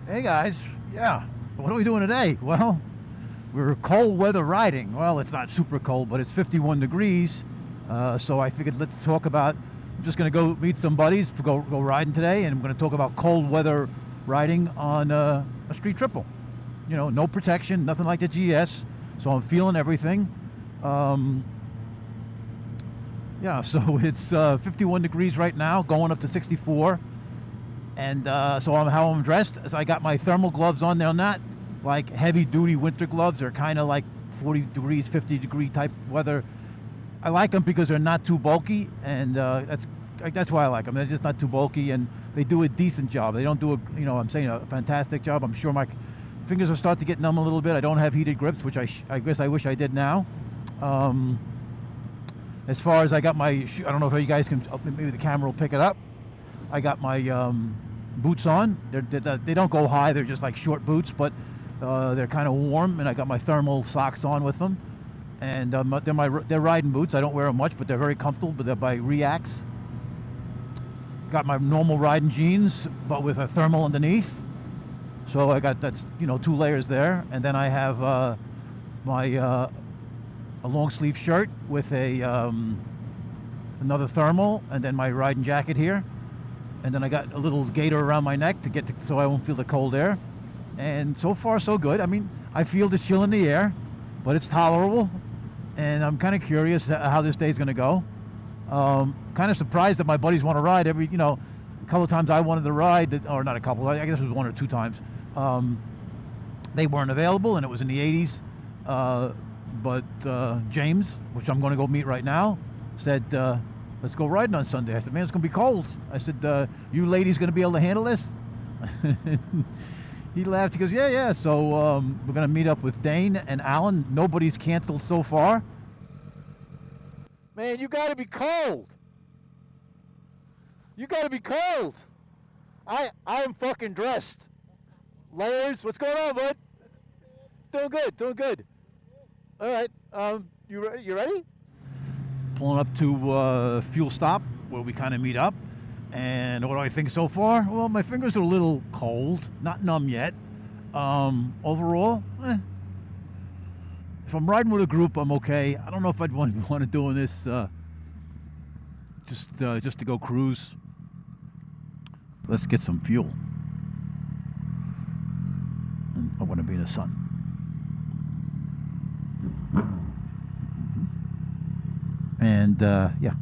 Hey guys, yeah, what are we doing today? Well, we're cold weather riding. Well, it's not super cold, but it's 51 degrees. So I figured let's talk about. I'm just gonna go meet some buddies to go riding today, and I'm gonna talk about cold weather riding on a street triple. You know, no protection, nothing like the GS. So I'm feeling everything. Um, yeah, so it's 51 degrees right now, going up to 64. And so how I'm dressed is I got my thermal gloves on. They're not like heavy duty winter gloves. They're kind of like 40 degrees, 50 degree type weather. I like them because they're not too bulky, and that's why I like them. They're just not too bulky, and they do a decent job. They don't do I'm saying a fantastic job. I'm sure my fingers will start to get numb a little bit. I don't have heated grips, which I guess I wish I did now. Um, as far as I got my, I don't know if you guys can, maybe the camera will pick it up. I got my boots on. They don't go high. They're just like short boots, but they're kind of warm. And I got my thermal socks on with them. And they're riding boots. I don't wear them much, but they're very comfortable. But they're by Reacts. Got my normal riding jeans, but with a thermal underneath. So I got that's 2 layers there. And then I have my a long sleeve shirt with a another thermal, and then my riding jacket here. And then I got a little gaiter around my neck so I won't feel the cold air. And so far, so good. I mean, I feel the chill in the air, but it's tolerable. And I'm kind of curious how this day's going to go. Kind of surprised that my buddies want to ride. A couple of times I wanted to ride, or not a couple, I guess it was 1 or 2 times. They weren't available, and it was in the 80s. But James, which I'm going to go meet right now, said, let's go riding on Sunday. I said, man, it's going to be cold. I said, you ladies going to be able to handle this? He laughed. He goes, yeah. So we're going to meet up with Dane and Alan. Nobody's canceled so far. Man, you got to be cold. You got to be cold. I'm fucking dressed. Layers, what's going on, bud? Doing good. All right, you ready? Pulling up to fuel stop where we kind of meet up. And what do I think so far? Well, my fingers are a little cold, not numb yet. Overall, if I'm riding with a group, I'm okay. I don't know if I'd want to doing this just to go cruise. Let's get some fuel. I want to be in the sun. And yeah,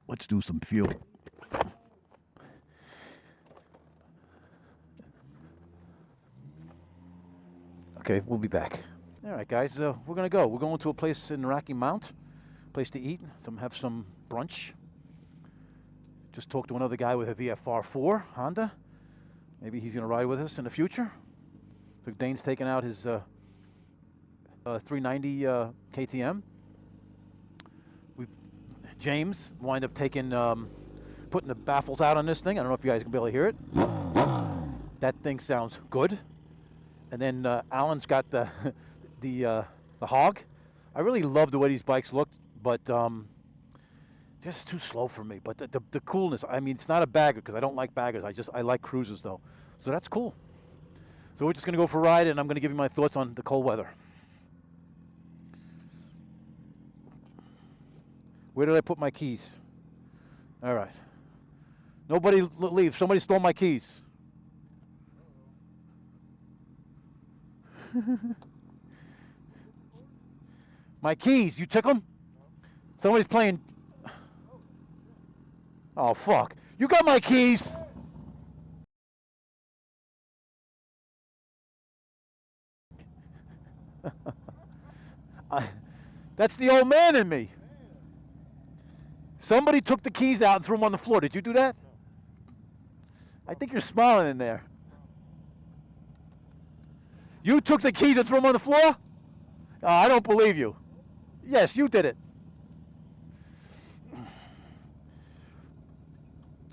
let's do some fuel. Okay, we'll be back. All right, guys, we're gonna go. We're going to a place in Rocky Mount, place to eat. Have some brunch. Just talked to another guy with a VFR4 Honda. Maybe he's gonna ride with us in the future. So Dane's taking out his 390 KTM. James wind up putting the baffles out on this thing. I don't know if you guys can be able to hear it. That thing sounds good. And then Alan's got the hog. I really love the way these bikes look, but just too slow for me. But the coolness. I mean, it's not a bagger because I don't like baggers. I like cruisers though, so that's cool. So we're just gonna go for a ride, and I'm gonna give you my thoughts on the cold weather. Where did I put my keys? All right. Nobody leave. Somebody stole my keys. My keys. You took them? Somebody's playing. Oh, fuck. You got my keys. That's the old man in me. Somebody took the keys out and threw them on the floor. Did you do that? I think you're smiling in there. You took the keys and threw them on the floor? Oh, I don't believe you. Yes, you did it.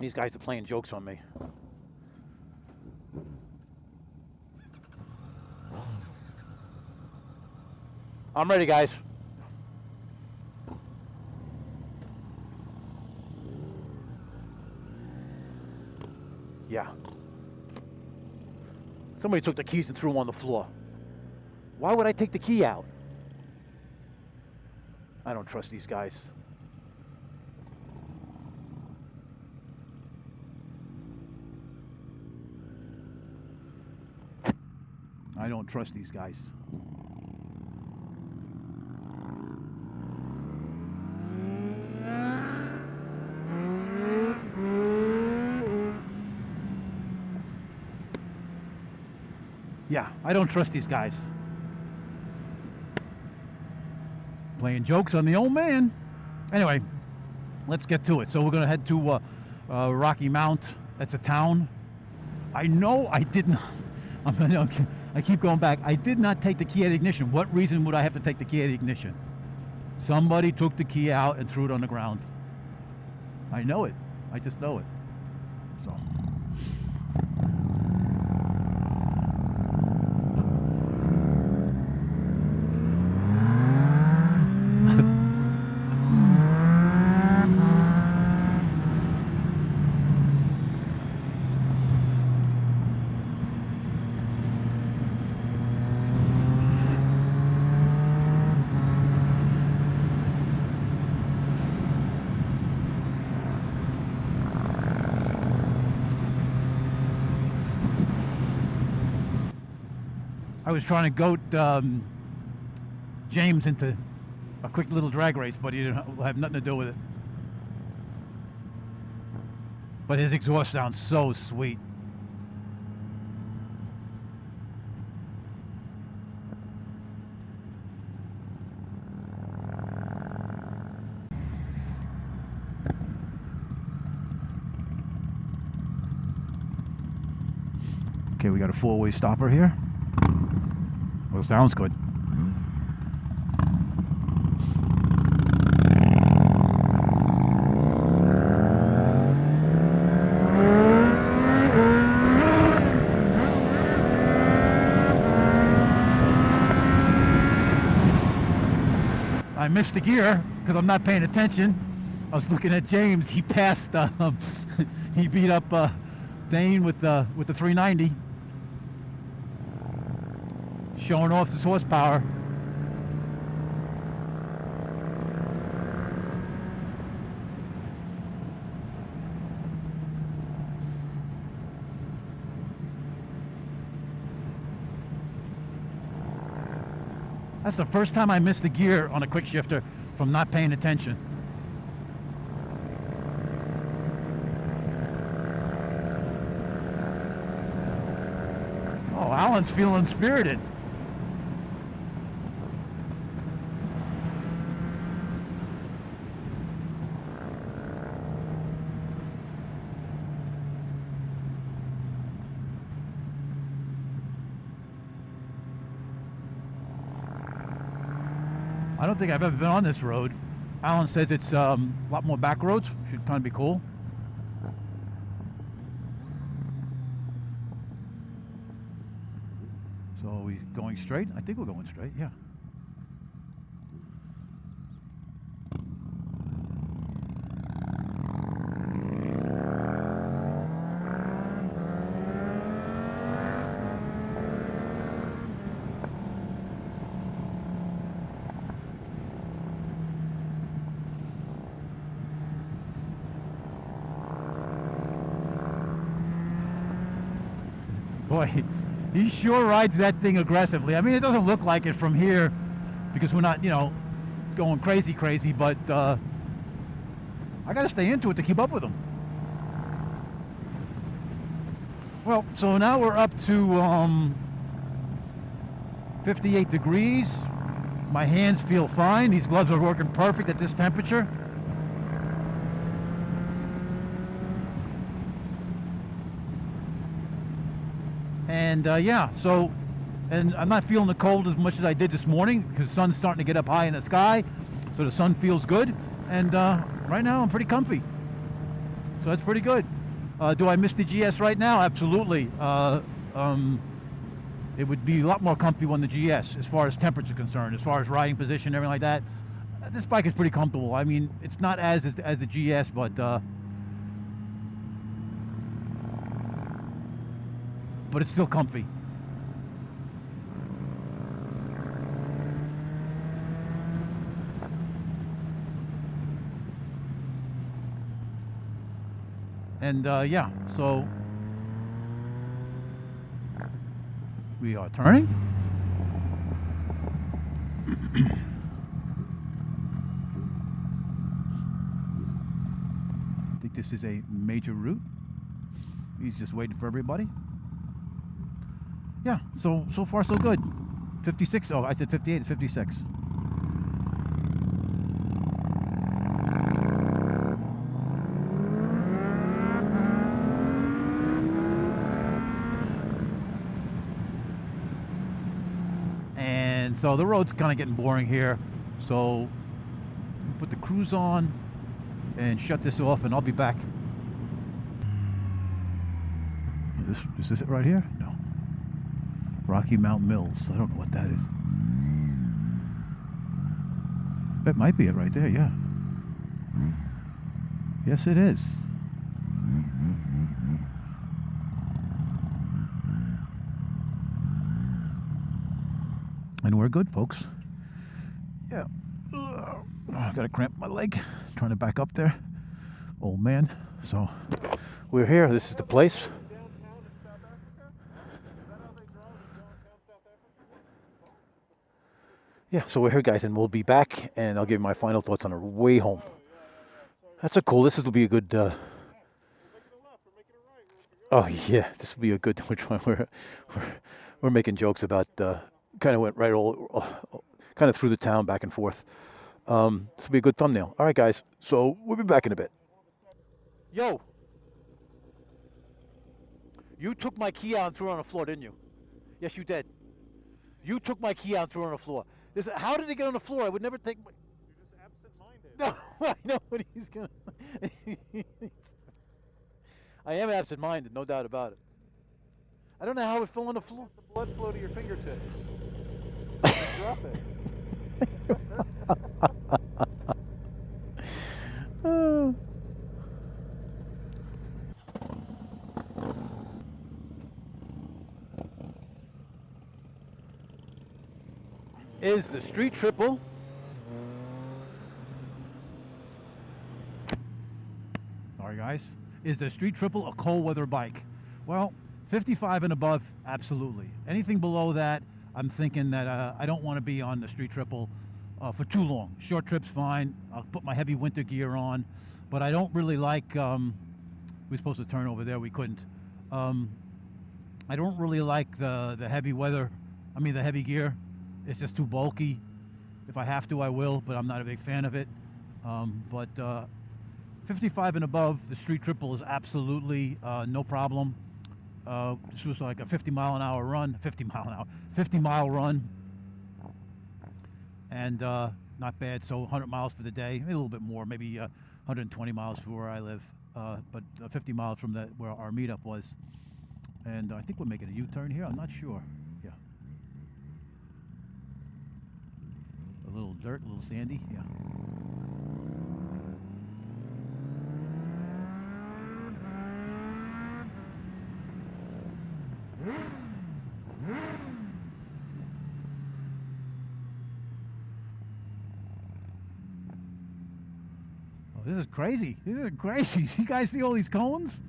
These guys are playing jokes on me. I'm ready, guys. Yeah. Somebody took the keys and threw them on the floor. Why would I take the key out? I don't trust these guys. I don't trust these guys. Yeah, I don't trust these guys. Playing jokes on the old man. Anyway, let's get to it. So we're going to head to Rocky Mount. That's a town. I know I didn't. I keep going back. I did not take the key out of the ignition. What reason would I have to take the key out of the ignition? Somebody took the key out and threw it on the ground. I know it. I just know it. So. I was trying to goat James into a quick little drag race, but he didn't have nothing to do with it. But his exhaust sounds so sweet. Okay, we got a four-way stopper here. Well, sounds good. I missed the gear because I'm not paying attention. I was looking at James. He passed. He beat up Dane with the 390. Showing off his horsepower. That's the first time I missed the gear on a quick shifter from not paying attention. Oh, Alan's feeling spirited. I don't think I've ever been on this road. Alan says it's a lot more back roads. Should kind of be cool. So are we going straight? I think we're going straight, yeah. Boy, he sure rides that thing aggressively. I mean, it doesn't look like it from here because we're not, going crazy, but I got to stay into it to keep up with him. Well, so now we're up to 58 degrees. My hands feel fine. These gloves are working perfect at this temperature. And yeah, so, and I'm not feeling the cold as much as I did this morning because the sun's starting to get up high in the sky. So the sun feels good. And right now I'm pretty comfy. So that's pretty good. Do I miss the GS right now? Absolutely. It would be a lot more comfy on the GS as far as temperature is concerned, as far as riding position, everything like that. This bike is pretty comfortable. I mean, it's not as the GS, but it's still comfy. And yeah, so we are turning. I think this is a major route. He's just waiting for everybody. Yeah, so far so good. 56. Oh, I said 58. It's 56. And so the road's kind of getting boring here. So put the cruise on and shut this off, and I'll be back. Is this it right here? No. Rocky Mountain Mills. I don't know what that is. That might be it right there, yeah. Yes, it is. And we're good, folks. Yeah. I got to cramp my leg trying to back up there. Old man. So we're here. This is the place. Yeah, so we're here, guys, and we'll be back, and I'll give you my final thoughts on our way home. That's a cool. This will be a good. Oh yeah, this will be a good. We're making jokes about. Kind of went right kind of through the town back and forth. This will be a good thumbnail. All right, guys. So we'll be back in a bit. Yo, you took my key out and threw it on the floor, didn't you? Yes, you did. You took my key out and threw it on the floor. How did it get on the floor? I would never take my... You're just absent-minded. No, I know what he's going to... I am absent-minded, no doubt about it. I don't know how it fell on the floor. The blood flow to your fingertips. Drop it. Is the Street Triple sorry guys, is the Street Triple a cold weather bike? Well, 55 and above, absolutely. Anything below that, I'm thinking that I don't want to be on the Street Triple for too long. Short trips, fine. I'll put my heavy winter gear on, but I don't really like, we're supposed to turn over there, we couldn't. I don't really like the heavy weather, the heavy gear. It's just too bulky. If I have to, I will, but I'm not a big fan of it. But 55 and above, the Street Triple is absolutely no problem. This was like a 50 mile run, and not bad. So 100 miles for the day, maybe a little bit more, maybe 120 miles from where I live, but 50 miles from where our meetup was. And I think we're making a U-turn here. I'm not sure. Yeah. A little dirt, a little sandy. Yeah. Oh, this is crazy. This is crazy. You guys see all these cones?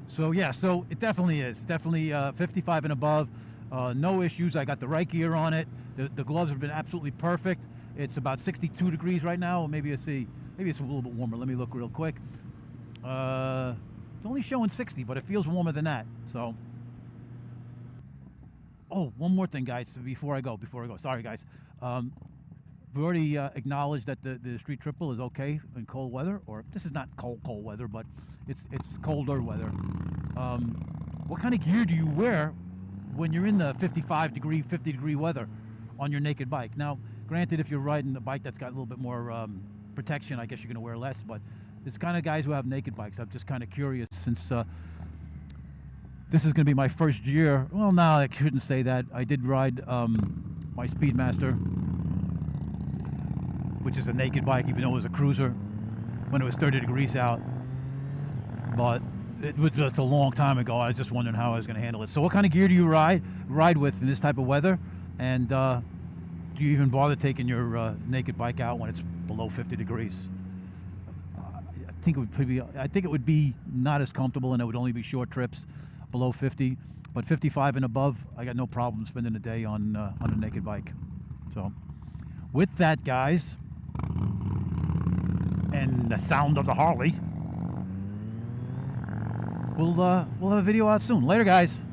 So yeah, so it definitely is. Definitely 55 and above. No issues. I got the right gear on it. The gloves have been absolutely perfect. It's about 62 degrees right now. Maybe it's a little bit warmer. Let me look real quick. It's only showing 60, but it feels warmer than that. So, oh, one more thing, guys. Before I go. Sorry, guys. We've already acknowledged that the Street Triple is okay in cold weather, or this is not cold weather, but it's colder weather. What kind of gear do you wear when you're in the 55 degree, 50 degree weather on your naked bike? Now, granted, if you're riding a bike that's got a little bit more protection, I guess you're going to wear less, but it's kind of guys who have naked bikes. I'm just kind of curious since this is going to be my first year. Well, no, I shouldn't say that. I did ride my Speedmaster, which is a naked bike, even though it was a cruiser, when it was 30 degrees out. But it was just a long time ago. I was just wondering how I was going to handle it. So what kind of gear do you ride with in this type of weather? And do you even bother taking your naked bike out when it's below 50 degrees? I think it would be not as comfortable, and it would only be short trips below 50. But 55 and above, I got no problem spending a day on a naked bike. So, with that, guys, and the sound of the Harley, we'll have a video out soon. Later, guys.